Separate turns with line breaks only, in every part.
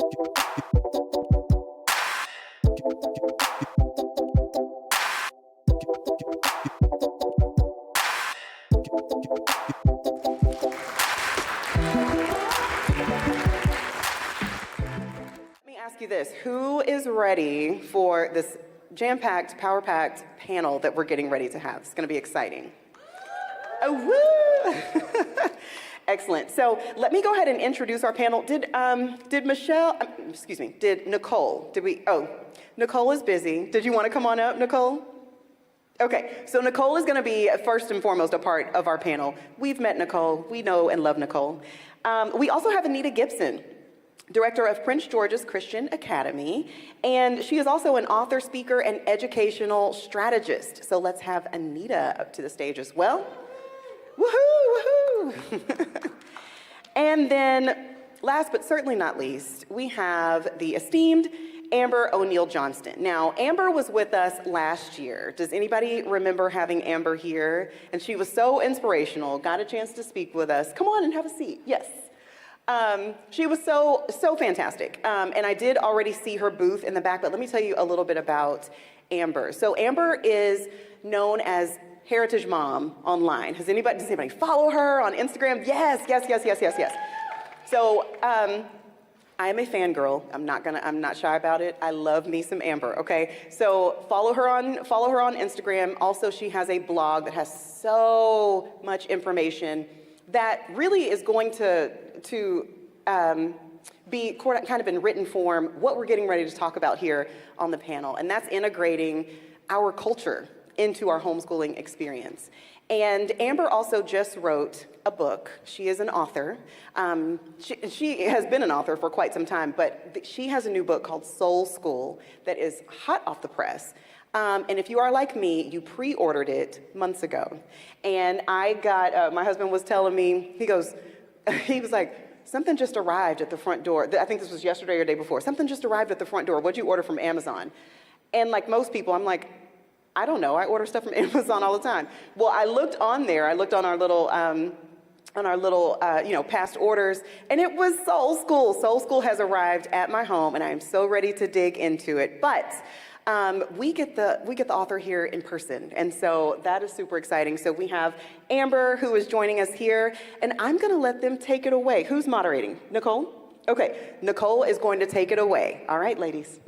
You this. Who is ready for this jam-packed, power-packed panel that we're getting ready to have? It's going to be exciting. Oh, woo! Excellent. So let me go ahead and introduce our panel. Did Nicole, Nicole is busy. Did you want to come on up, Nicole? Okay, so Nicole is going to be first and foremost a part of our panel. We've met Nicole. We know and love Nicole. We also have Anita Gibson, Director of Prince George's Christian Academy, and she is also an author, speaker, and educational strategist. So let's have Anita up to the stage as well. Woohoo, woohoo! And then, last but certainly not least, we have the esteemed Amber O'Neill Johnston. Now, Amber was with us last year. Does anybody remember having Amber here? And she was so inspirational, got a chance to speak with us. Come on and have a seat, yes. She was so fantastic, and I did already see her booth in the back, but let me tell you a little bit about Amber. So Amber is known as Heritage Mom online. Does anybody follow her on Instagram? Yes. So I'm a fangirl. I'm not shy about it. I love me some Amber. Okay, so follow her on Instagram. Also, she has a blog that has so much information that really is going to be kind of in written form what we're getting ready to talk about here on the panel, and that's integrating our culture into our homeschooling experience. And Amber also just wrote a book. She is an author. She has been an author for quite some time, but she has a new book called Soul School that is hot off the press. And if you are like me, you pre-ordered it months ago. And I got, my husband was telling me, he was like, something just arrived at the front door. I think this was yesterday or the day before. Something just arrived at the front door. What'd you order from Amazon? And like most people, I'm like, I don't know. I order stuff from Amazon all the time. Well, I looked on there. I looked on our little, past orders, and it was Soul School. Soul School has arrived at my home, and I am so ready to dig into it. But we get the author here in person, and so that is super exciting. So we have Amber, who is joining us here, and I'm going to let them take it away. Who's moderating? Nicole? Okay, Nicole is going to take it away. All right, ladies.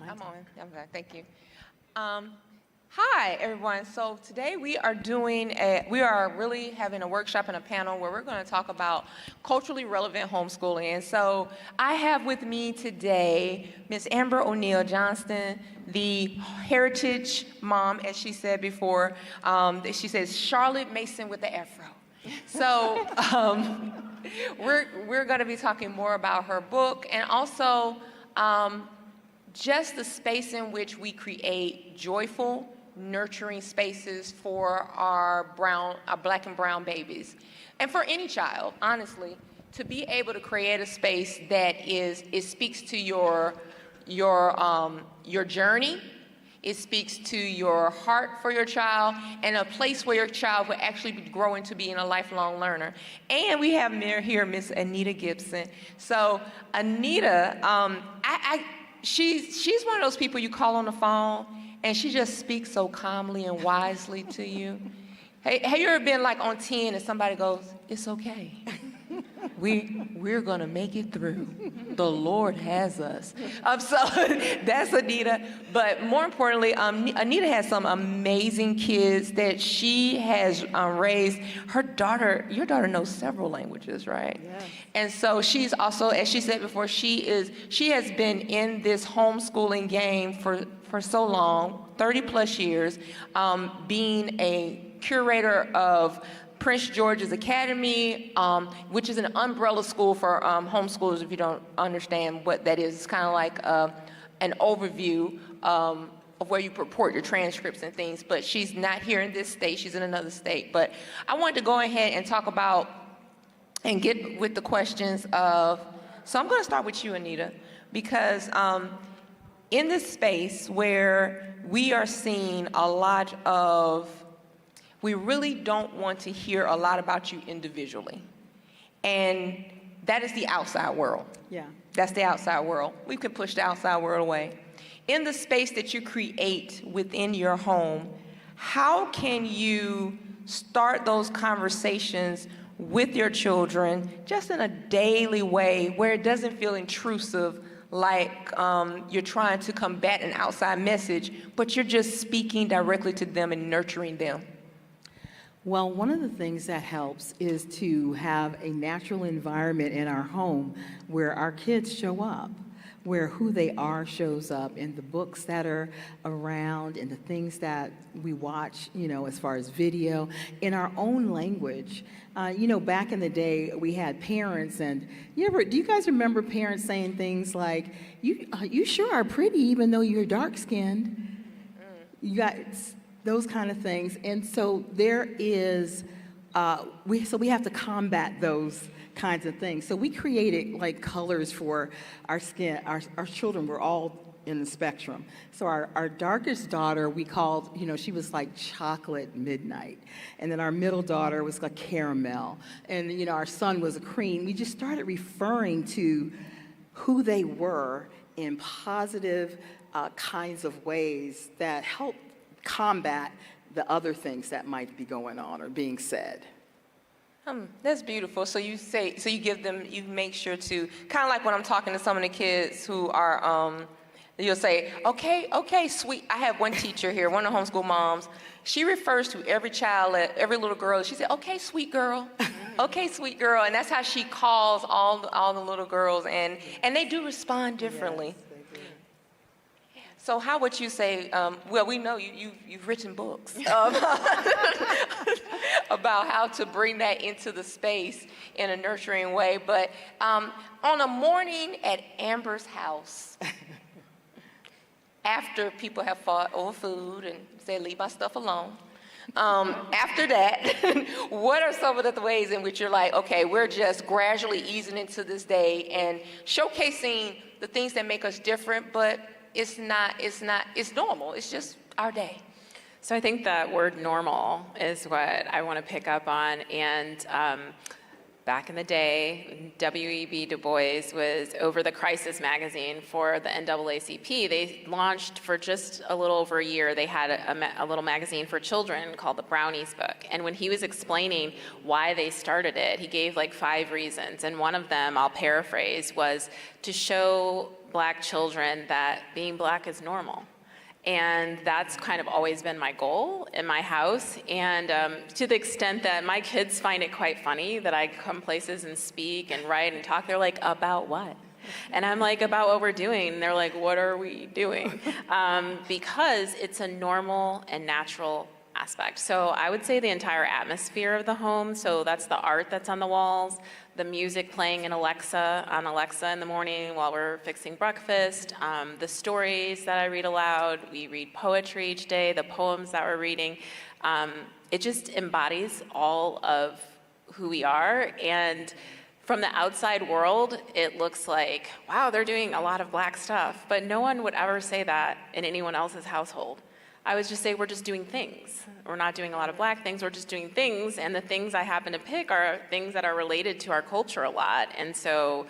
I'm on. Okay, thank you. Hi, everyone. So today we are really having a workshop and a panel where we're going to talk about culturally relevant homeschooling. And so I have with me today Ms. Amber O'Neill Johnston, the heritage mom, as she said before. She says Charlotte Mason with the afro. So we're going to be talking more about her book, and also just the space in which we create joyful, nurturing spaces for our black and brown babies, and for any child, honestly, to be able to create a space that it speaks to your journey, it speaks to your heart for your child, and a place where your child will actually be growing to being a lifelong learner. And we have here Miss Anita Gibson. So Anita, She's one of those people you call on the phone and she just speaks so calmly and wisely to you. Hey, have you ever been like on 10 and somebody goes, "It's okay. We're gonna make it through. The Lord has us." So that's Anita. But more importantly, Anita has some amazing kids that she has raised. Your daughter knows several languages, right? Yes. And so she's also, as she said before, she has been in this homeschooling game for so long, 30 plus years, being a curator of Prince George's Academy, which is an umbrella school for homeschoolers. If you don't understand what that is, it's kind of like an overview of where you report your transcripts and things, but she's not here in this state, she's in another state. But I wanted to go ahead and talk about and get with the questions of, so I'm gonna start with you, Anita, because in this space where we are seeing a lot of, we really don't want to hear a lot about you individually. And that is the outside world.
Yeah.
That's the outside world. We can push the outside world away. In the space that you create within your home, how can you start those conversations with your children just in a daily way where it doesn't feel intrusive, like you're trying to combat an outside message, but you're just speaking directly to them and nurturing them?
Well, one of the things that helps is to have a natural environment in our home where our kids show up, where who they are shows up in the books that are around and the things that we watch, as far as video, in our own language. Back in the day, we had parents, and do you guys remember parents saying things like, you sure are pretty even though you're dark-skinned? You got those kind of things. And so there is, we have to combat those kinds of things. So we created like colors for our skin. Our children were all in the spectrum. So our darkest daughter, we called, she was like chocolate midnight. And then our middle daughter was like caramel. And, our son was a cream. We just started referring to who they were in positive kinds of ways that help combat the other things that might be going on or being said.
That's beautiful. So you give them, you make sure to, kind of like when I'm talking to some of the kids who are, you'll say, okay, sweet. I have one teacher here, one of the homeschool moms. She refers to every child, every little girl. She said, okay, sweet girl. Okay, sweet girl. And that's how she calls all the little girls. And they do respond differently.
Yes, they do.
So how would you say, well, we know you've written books about how to bring that into the space in a nurturing way, but on a morning at Amber's house, after people have fought over food and said, leave my stuff alone, after that, what are some of the ways in which you're like, okay, we're just gradually easing into this day and showcasing the things that make us different, but it's normal. It's just our day.
So I think that word normal is what I want to pick up on. And back in the day, W.E.B. Du Bois was over the Crisis magazine for the NAACP. They launched for just a little over a year. They had a little magazine for children called the Brownies Book. And when he was explaining why they started it, he gave like 5 reasons. And one of them, I'll paraphrase, was to show Black children that being Black is normal. And that's kind of always been my goal in my house. And to the extent that my kids find it quite funny that I come places and speak and write and talk, they're like, about what? And I'm like, about what we're doing. And they're like, what are we doing? Because it's a normal and natural aspect. So I would say the entire atmosphere of the home. So that's the art that's on the walls, the music playing in Alexa in the morning while we're fixing breakfast, the stories that I read aloud. We read poetry each day, the poems that we're reading. It just embodies all of who we are. And from the outside world, it looks like, wow, they're doing a lot of Black stuff. But no one would ever say that in anyone else's household. I would just say we're just doing things. We're not doing a lot of Black things, we're just doing things, and the things I happen to pick are things that are related to our culture a lot. And so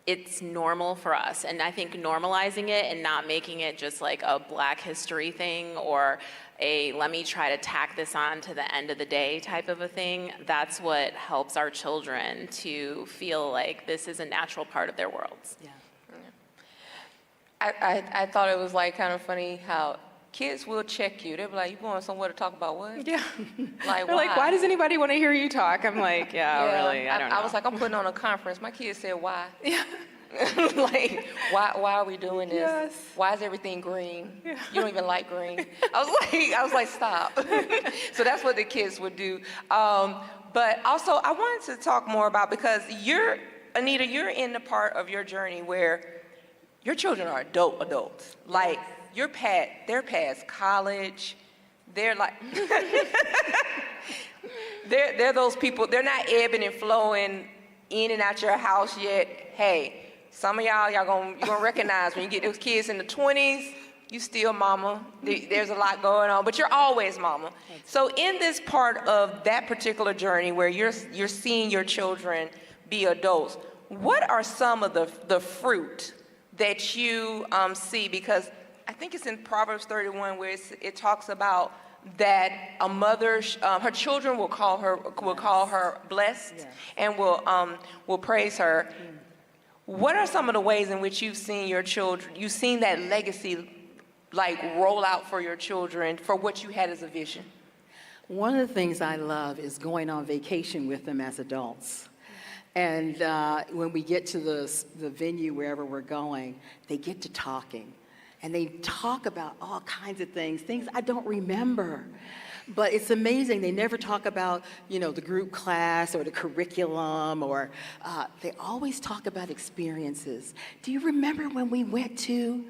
it's normal for us. And I think normalizing it and not making it just like a Black history thing or a let me try to tack this on to the end of the day type of a thing, that's what helps our children to feel like this is a natural part of their worlds.
Yeah.
I thought it was like kind of funny how kids will check you. They'll be like, you going somewhere to talk about what?
Yeah.
Like,
They're like, why does anybody want to hear you talk? I'm like, yeah, really, I don't know.
I was like, I'm putting on a conference. My kids said, why?
Yeah.
Like, why are we doing this?
Yes.
Why is everything green?
Yeah.
You don't even like green. I was like, stop. So that's what the kids would do. But also, I wanted to talk more about, because Anita, you're in the part of your journey where your children are adults. Like, they're past college. They're like, they're those people. They're not ebbing and flowing in and out your house yet. Hey, some of you're gonna recognize when you get those kids in the 20s, You still mama. There's a lot going on, but you're always mama. So in this part of that particular journey where you're seeing your children be adults, what are some of the fruit that you see? Because I think it's in Proverbs 31 where it talks about that a mother, her children will call her blessed, yes, and will praise her. What are some of the ways in which you've seen your children, you've seen that legacy like roll out for your children for what you had as a vision?
One of the things I love is going on vacation with them as adults. And when we get to the venue, wherever we're going, they get to talking. And they talk about all kinds of things I don't remember. But it's amazing. They never talk about, the group class or the curriculum, or they always talk about experiences. Do you remember when we went to?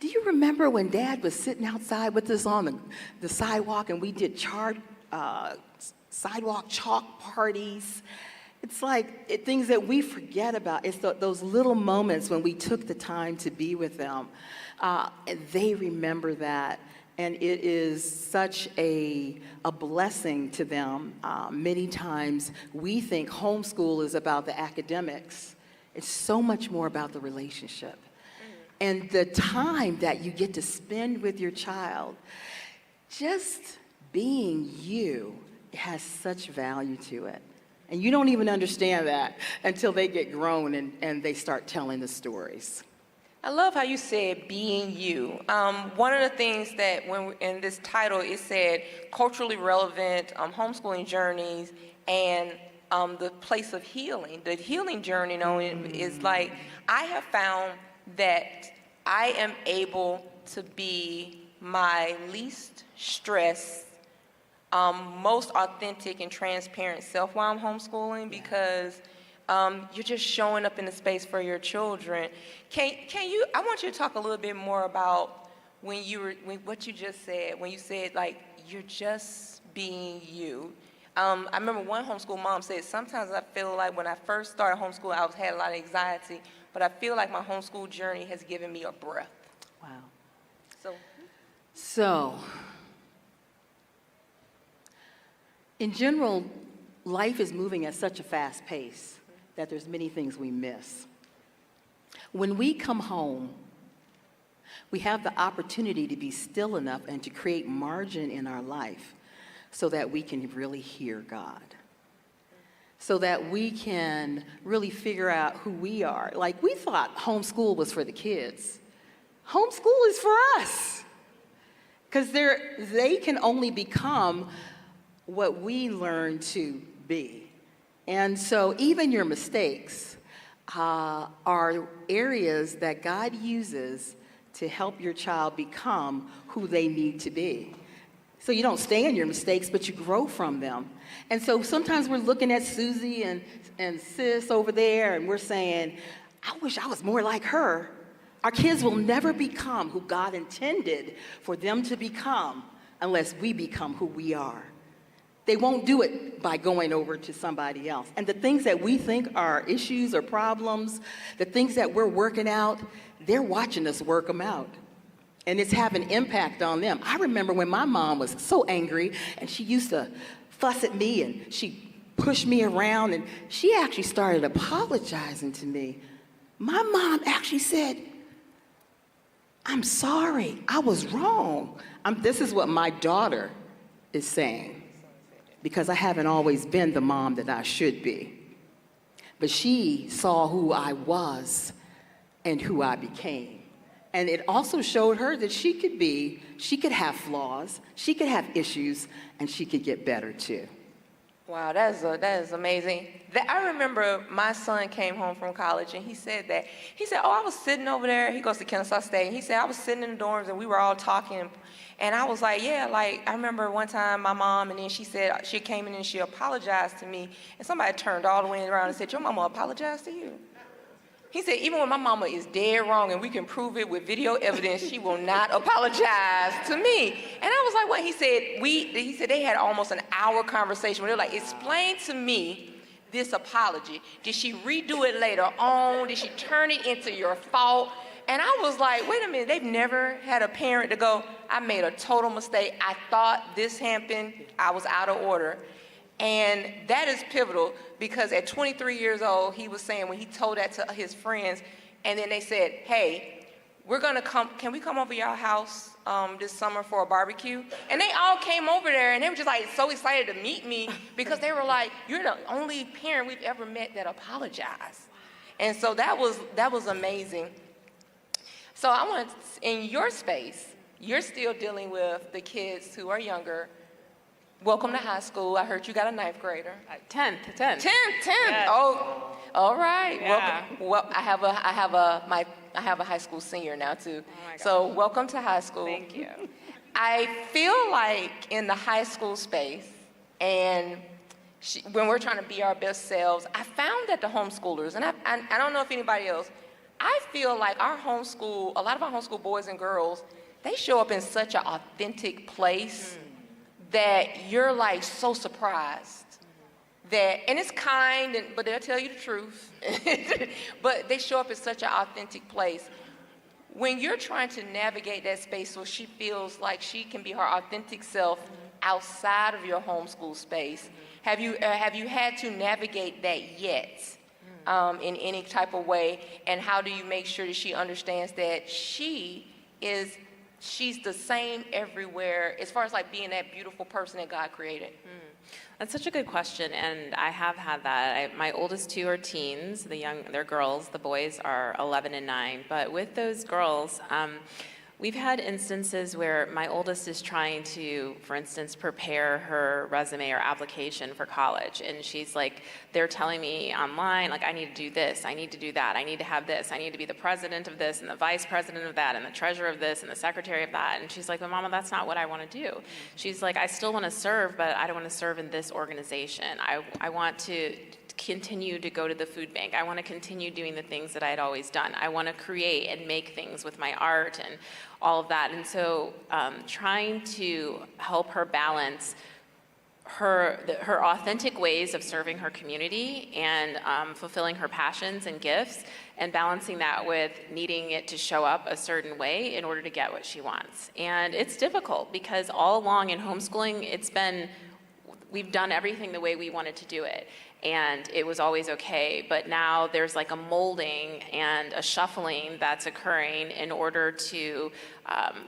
Do you remember when Dad was sitting outside with us on the sidewalk and we did sidewalk chalk parties? It's like things that we forget about. It's those little moments when we took the time to be with them. And they remember that. And it is such a blessing to them. Many times we think homeschool is about the academics. It's so much more about the relationship. And the time that you get to spend with your child, just being you, has such value to it. And you don't even understand that until they get grown and they start telling the stories.
I love how you said being you. One of the things that in this title, it said culturally relevant homeschooling journeys and the place of healing. The healing journey is like, I have found that I am able to be my least stressed, most authentic and transparent self while I'm homeschooling, because you're just showing up in the space for your children. Can you? I want you to talk a little bit more about what you just said. When you said like you're just being you. I remember one homeschool mom said, sometimes I feel like when I first started homeschooling, I had a lot of anxiety, but I feel like my homeschool journey has given me a breath.
Wow. So, in general, life is moving at such a fast pace that there's many things we miss. When we come home, we have the opportunity to be still enough and to create margin in our life so that we can really hear God, so that we can really figure out who we are. Like, we thought homeschool was for the kids. Homeschool is for us, because they can only become what we learn to be. And so even your mistakes are areas that God uses to help your child become who they need to be. So you don't stay in your mistakes, but you grow from them. And so sometimes we're looking at Susie and Sis over there, and we're saying, I wish I was more like her. Our kids will never become who God intended for them to become unless we become who we are. They won't do it by going over to somebody else. And the things that we think are issues or problems, the things that we're working out, they're watching us work them out. And it's having impact on them. I remember when my mom was so angry, and she used to fuss at me, and she pushed me around, and she actually started apologizing to me. My mom actually said, I'm sorry, I was wrong. This is what my daughter is saying, because I haven't always been the mom that I should be. But she saw who I was and who I became. And it also showed her that she could have flaws, she could have issues, and she could get better too.
Wow, that is amazing. I remember my son came home from college, and he said, oh, I was sitting over there. He goes to Kennesaw State. And he said, I was sitting in the dorms, and we were all talking. And I was like, yeah, like, I remember one time my mom, and then she said, she came in and she apologized to me. And somebody turned all the way around and said, your mama apologized to you? He said, even when my mama is dead wrong and we can prove it with video evidence, she will not apologize to me. And I was like, what? He said they had almost an hour conversation where they're like, explain to me this apology. Did she redo it later on? Did she turn it into your fault? And I was like, wait a minute, they've never had a parent to go, I made a total mistake. I thought this happened, I was out of order. And that is pivotal because at 23 years old, he was saying when he told that to his friends, and then they said, hey, we're gonna come, can we come over to your house this summer for a barbecue? And they all came over there and they were just like so excited to meet me because they were like, you're the only parent we've ever met that apologized. And so that was amazing. So I want to, in your space, you're still dealing with the kids who are younger. Welcome to high school. I heard you got a 9th grader.
10th.
10th.
Yes.
Oh, all right.
Yeah.
Well, I have a high school senior now too.
Oh my gosh.
So welcome to high school.
Thank you.
I feel like in the high school space, and when we're trying to be our best selves, I found that the homeschoolers, and I don't know if anybody else, I feel like a lot of our homeschool boys and girls, they show up in such an authentic place that you're like so surprised. And it's kind, but they'll tell you the truth. But they show up in such an authentic place. When you're trying to navigate that space so she feels like she can be her authentic self outside of your homeschool space, have you had to navigate that yet in any type of way? And how do you make sure that she understands that she's the same everywhere as far as like being that beautiful person that God created?
That's such a good question, and I have had that. My oldest 2 are teens. They're girls. The boys are 11 and 9. But with those girls, we've had instances where my oldest is trying to, for instance, prepare her resume or application for college, and she's like, they're telling me online, like, I need to do this, I need to do that, I need to have this, I need to be the president of this, and the vice president of that, and the treasurer of this, and the secretary of that. And she's like, well, Mama, that's not what I want to do. She's like, I still want to serve, but I don't want to serve in this organization. I want to continue to go to the food bank. I want to continue doing the things that I had always done. I want to create and make things with my art and all of that. And so trying to help her balance her authentic ways of serving her community and fulfilling her passions and gifts, and balancing that with needing it to show up a certain way in order to get what she wants. And it's difficult because all along in homeschooling, we've done everything the way we wanted to do it, and it was always okay. But now there's like a molding and a shuffling that's occurring in order to,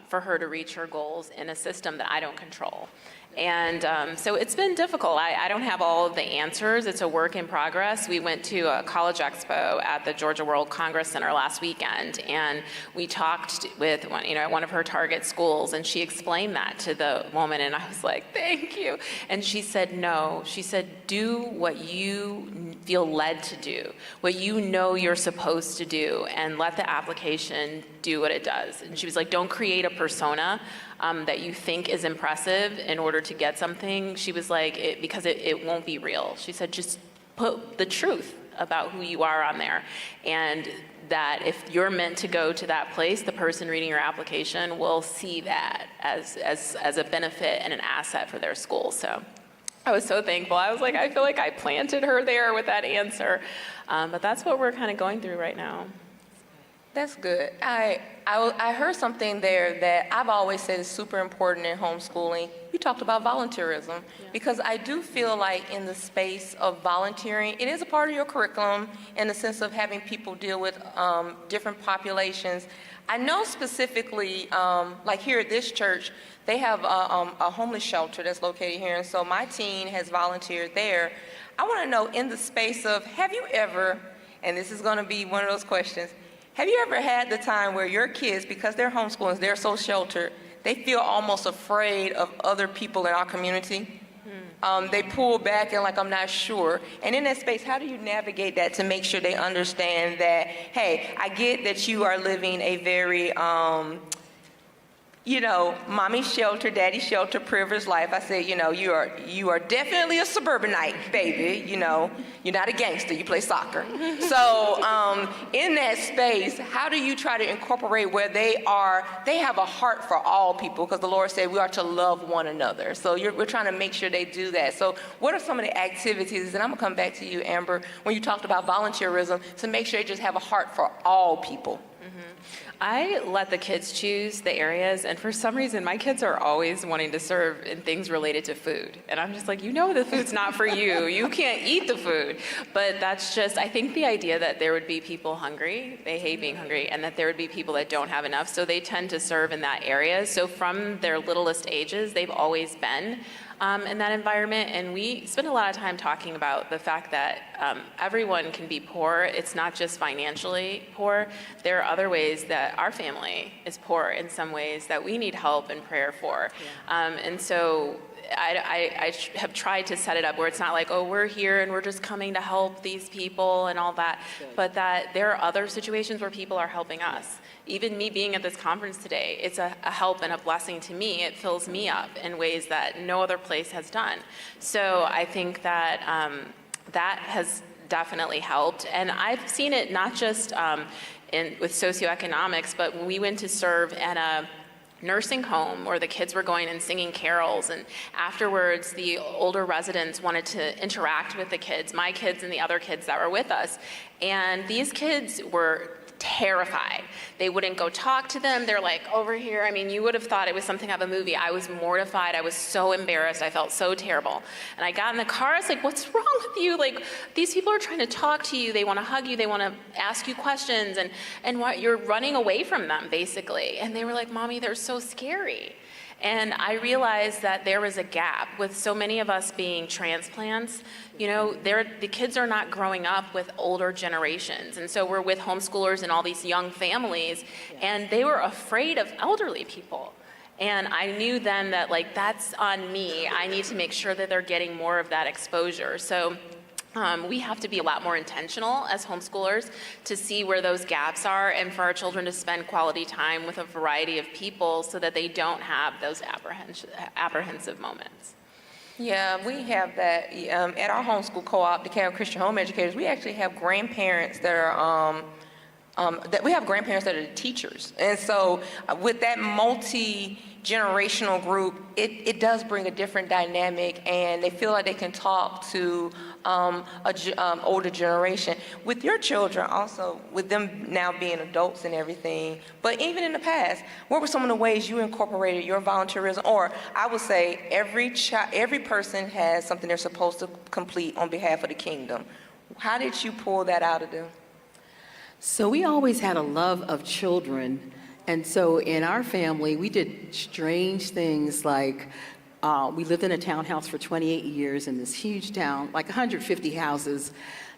for her to reach her goals in a system that I don't control. And so it's been difficult. I don't have all of the answers. It's a work in progress. We went to a college expo at the Georgia World Congress Center last weekend, and we talked with one of her target schools, and she explained that to the woman, and I was like, thank you. And she said, no. She said, do what you feel led to do, what you know you're supposed to do, and let the application do what it does. And she was like, don't create a persona that you think is impressive in order to get something. She was like, because it won't be real. She said, just put the truth about who you are on there, and that if you're meant to go to that place, the person reading your application will see that as a benefit and an asset for their school. So I was so thankful. I was like, I feel like I planted her there with that answer. But that's what we're kind of going through right now.
That's good. I heard something there that I've always said is super important in homeschooling. You talked about volunteerism, because I do feel like in the space of volunteering, it is a part of your curriculum in the sense of having people deal with different populations. I know specifically, like here at this church, they have a homeless shelter that's located here, and so my teen has volunteered there. I want to know, in the space of, have you ever, and this is going to be one of those questions, have you ever had the time where your kids, because they're homeschooling, they're so sheltered, they feel almost afraid of other people in our community? They pull back and like, I'm not sure. And in that space, how do you navigate that to make sure they understand that, hey, I get that you are living a very, mommy shelter, daddy shelter, privileged life. I said, you are definitely a suburbanite, baby. You're not a gangster, you play soccer. So in that space, how do you try to incorporate where they have a heart for all people? Because the Lord said we are to love one another. So we're trying to make sure they do that. So what are some of the activities, and I'm gonna come back to you, Amber, when you talked about volunteerism, to make sure they just have a heart for all people?
I let the kids choose the areas, and for some reason, my kids are always wanting to serve in things related to food. And I'm just like, the food's not for you. You can't eat the food. But that's just, I think the idea that there would be people hungry, they hate being hungry, and that there would be people that don't have enough, so they tend to serve in that area. So from their littlest ages, they've always been in that environment, and we spend a lot of time talking about the fact that everyone can be poor. It's not just financially poor. There are other ways that our family is poor in some ways that we need help and prayer for. And so I have tried to set it up where it's not like, oh, we're here and we're just coming to help these people and all that, but that there are other situations where people are helping us. Even me being at this conference today, it's a help and a blessing to me. It fills me up in ways that no other place has done. So I think that that has definitely helped. And I've seen it not just with socioeconomics, but when we went to serve at a nursing home where the kids were going and singing carols, and afterwards the older residents wanted to interact with the kids, my kids and the other kids that were with us, and these kids were terrified. They wouldn't go talk to them. They're like over here. I mean, you would have thought it was something out of a movie. I was mortified. I was so embarrassed. I felt so terrible. And I got in the car. I was like, what's wrong with you? Like, these people are trying to talk to you. They want to hug you. They want to ask you questions. And what, you're running away from them, basically. And they were like, Mommy, they're so scary. And I realized that there was a gap with so many of us being transplants. The kids are not growing up with older generations. And so we're with homeschoolers and all these young families, and they were afraid of elderly people. And I knew then that, that's on me. I need to make sure that they're getting more of that exposure. So we have to be a lot more intentional as homeschoolers to see where those gaps are, and for our children to spend quality time with a variety of people so that they don't have those apprehensive moments.
Yeah, we have that at our homeschool co-op, Decatur Christian Home Educators. We actually have grandparents that are we have grandparents that are teachers, and so with that multi-generational group, it does bring a different dynamic, and they feel like they can talk to older generation. With your children also, with them now being adults and everything, but even in the past, what were some of the ways you incorporated your volunteerism? Or I would say every person has something they're supposed to complete on behalf of the kingdom. How did you pull that out of them?
So we always had a love of children, and so in our family, we did strange things like we lived in a townhouse for 28 years in this huge town, like 150 houses,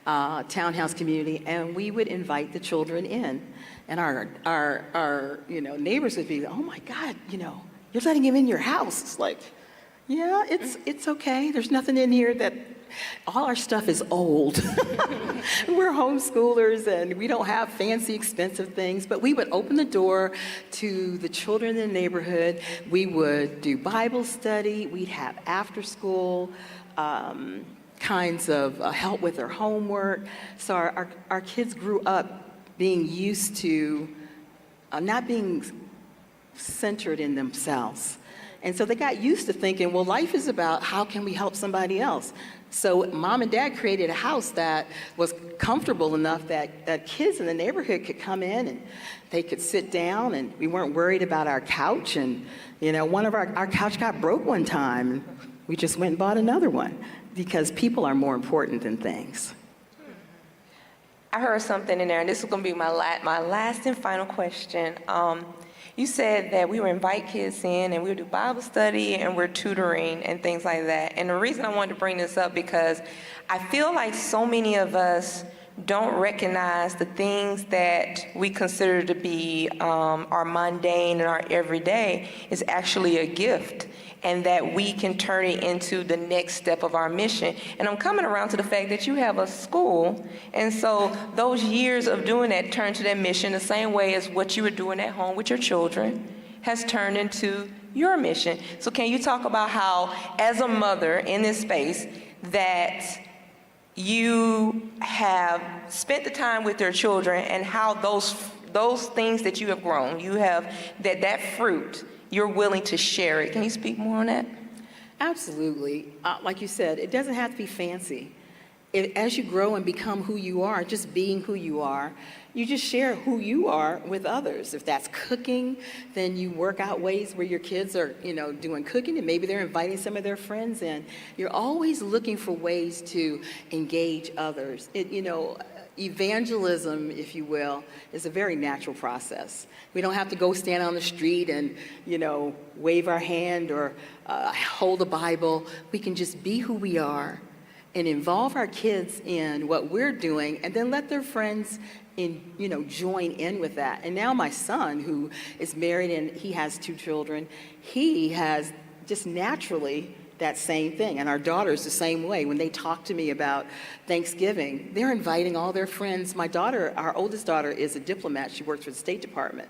townhouse community, and we would invite the children in, and our neighbors would be, oh my God, you're letting him in your house. It's like, yeah, it's okay. There's nothing in here that. All our stuff is old. We're homeschoolers and we don't have fancy, expensive things, but we would open the door to the children in the neighborhood. We would do Bible study. We'd have after school kinds of help with their homework. So our kids grew up being used to not being centered in themselves. And so they got used to thinking, well, life is about how can we help somebody else? So Mom and Dad created a house that was comfortable enough that kids in the neighborhood could come in and they could sit down, and we weren't worried about our couch. And one of our couch got broke one time, and we just went and bought another one because people are more important than things.
I heard something in there, and this is going to be my last and final question. You said that we would invite kids in and we would do Bible study and we're tutoring and things like that. And the reason I wanted to bring this up because I feel like so many of us don't recognize the things that we consider to be our mundane and our everyday is actually a gift, and that we can turn it into the next step of our mission. And I'm coming around to the fact that you have a school, and so those years of doing that turned to that mission the same way as what you were doing at home with your children has turned into your mission. So can you talk about how, as a mother in this space, that you have spent the time with your children and how those things that you have grown, you have that fruit, you're willing to share it. Can you speak more on that?
Absolutely. Like you said, it doesn't have to be fancy. as you grow and become who you are, just being who you are, you just share who you are with others. If that's cooking, then you work out ways where your kids are, doing cooking, and maybe they're inviting some of their friends in. You're always looking for ways to engage others. Evangelism, if you will, is a very natural process. We don't have to go stand on the street and, wave our hand or hold a Bible. We can just be who we are and involve our kids in what we're doing, and then let their friends join in with that. And now my son, who is married and he has 2 children, he has just naturally that same thing. And our daughter's the same way. When they talk to me about Thanksgiving, they're inviting all their friends. My daughter, our oldest daughter, is a diplomat. She works for the State Department.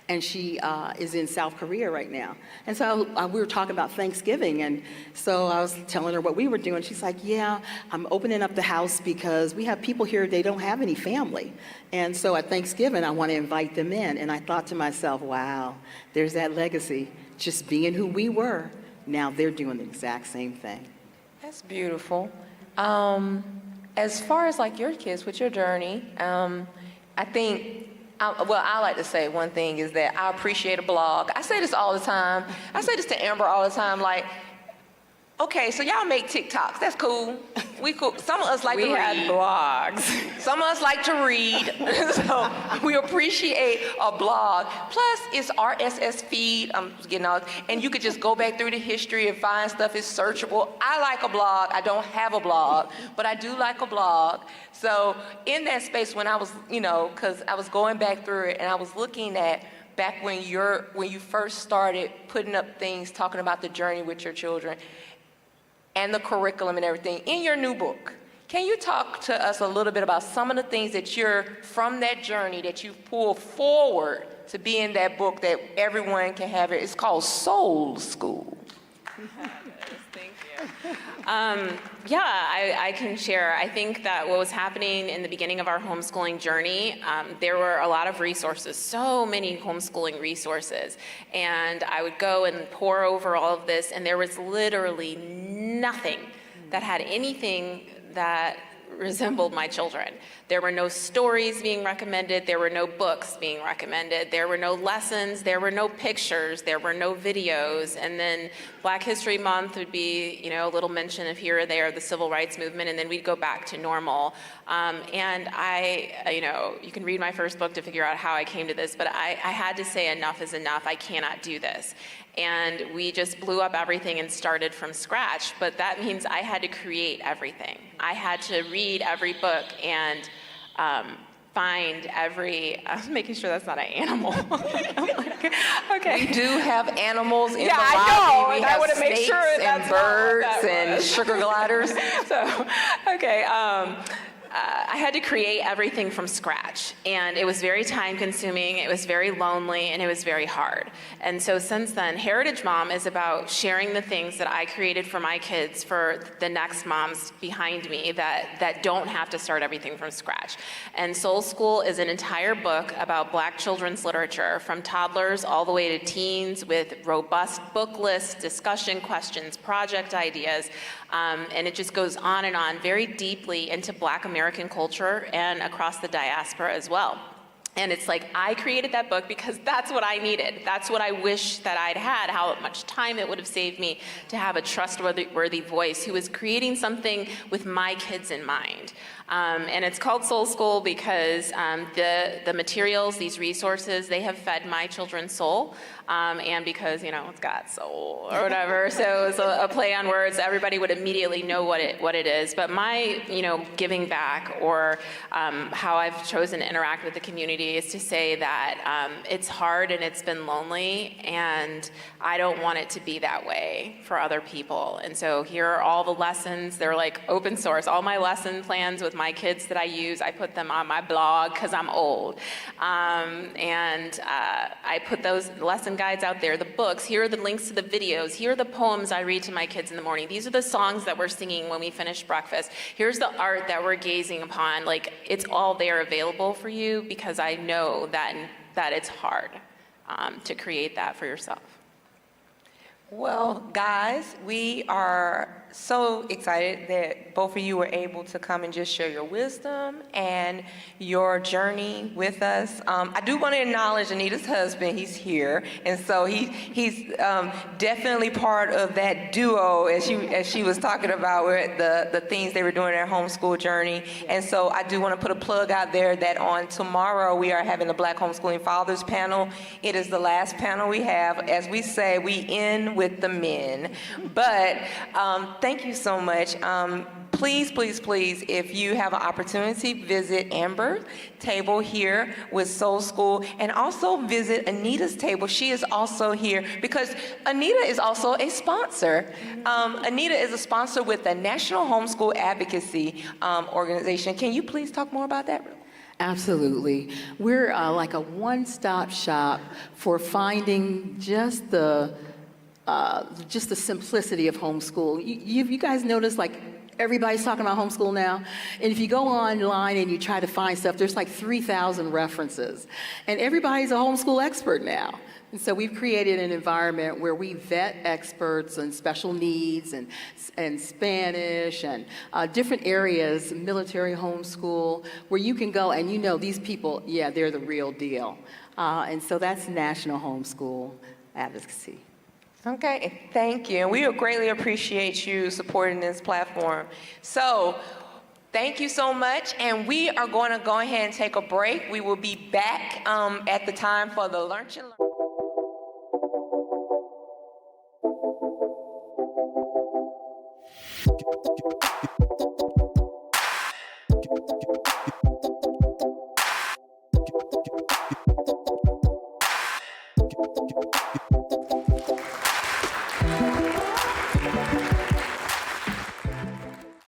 And she is in South Korea right now. And so we were talking about Thanksgiving, and so I was telling her what we were doing. She's like, yeah, I'm opening up the house because we have people here, they don't have any family. And so at Thanksgiving, I want to invite them in. And I thought to myself, wow, there's that legacy, just being who we were. Now they're doing the exact same thing.
That's beautiful. As far as like your kids with your journey, I think, I like to say one thing is that I appreciate a blog. I say this all the time. I say this to Amber all the time, like, okay, so y'all make TikToks. That's cool. We cool. Some of us like to read.
We had blogs.
Some of us like to read. So we appreciate a blog. Plus, it's RSS feed. I'm getting all, and you could just go back through the history and find stuff. It's searchable. I like a blog. I don't have a blog, but I do like a blog. So in that space, when I was, because I was going back through it and I was looking at back when you first started putting up things, talking about the journey with your children, and the curriculum and everything in your new book. Can you talk to us a little bit about some of the things that you're, from that journey, that you've pulled forward to be in that book that everyone can have it? It's called Soul School.
Thank you. I can share. I think that what was happening in the beginning of our homeschooling journey, there were a lot of resources, so many homeschooling resources. And I would go and pour over all of this, and there was literally nothing that had anything that resembled my children. There were no stories being recommended. There were no books being recommended. There were no lessons. There were no pictures. There were no videos. And then Black History Month would be, a little mention of here or there, the civil rights movement, and then we'd go back to normal. And you can read my first book to figure out how I came to this, but I had to say enough is enough. I cannot do this. And we just blew up everything and started from scratch. But that means I had to create everything. I had to read every book and find every, I'm making sure that's not an animal. Okay.
We do have animals in the lobby.
I know.
We
I
have
want to make
snakes
sure
and
that's
birds
not what that
and
was.
sugar gliders.
So, okay. I had to create everything from scratch, and it was very time consuming, it was very lonely, and it was very hard. And so since then, Heritage Mom is about sharing the things that I created for my kids for the next moms behind me that don't have to start everything from scratch. And Soul School is an entire book about Black children's literature, from toddlers all the way to teens, with robust book lists, discussion questions, project ideas, and it just goes on and on very deeply into Black American culture and across the diaspora as well. And it's like, I created that book because that's what I needed. That's what I wish that I'd had, how much time it would have saved me to have a trustworthy voice who was creating something with my kids in mind. And it's called Soul School because the materials, these resources, they have fed my children's soul. And because, it's got soul or whatever. So it's a play on words. Everybody would immediately know what it is. But my, giving back, or how I've chosen to interact with the community, is to say that it's hard and it's been lonely, and I don't want it to be that way for other people. And so here are all the lessons. They're like open source. All my lesson plans with my kids that I use, I put them on my blog because I'm old. And I put those lesson guides out there, the books. Here are the links to the videos. Here are the poems I read to my kids in the morning. These are the songs that we're singing when we finish breakfast. Here's the art that we're gazing upon. Like, it's all there available for you, because I know that it's hard to create that for yourself.
Well, guys, we are so excited that both of you were able to come and just share your wisdom and your journey with us. I do want to acknowledge Anita's husband. He's here, and so he's definitely part of that duo as she was talking about with the things they were doing in their homeschool journey. And so I do want to put a plug out there that on tomorrow we are having the Black Homeschooling Fathers panel. It is the last panel we have. As we say, we end with the men. But thank you so much. Please, please, please, if you have an opportunity, visit Amber's table here with Soul School, and also visit Anita's table. She is also here because Anita is also a sponsor. Anita is a sponsor with the National Homeschool Advocacy Organization. Can you please talk more about that?
Absolutely. We're like a one-stop shop for finding just the simplicity of homeschool. You guys notice, like, everybody's talking about homeschool now. And if you go online and you try to find stuff, there's like 3,000 references. And everybody's a homeschool expert now. And so we've created an environment where we vet experts on special needs and Spanish and different areas, military homeschool, where you can go and you know these people, yeah, they're the real deal. And so that's National Homeschool Advocacy.
Okay, thank you. And we greatly appreciate you supporting this platform. So, thank you so much. And we are going to go ahead and take a break. We will be back at the time for the Lunch and Learn.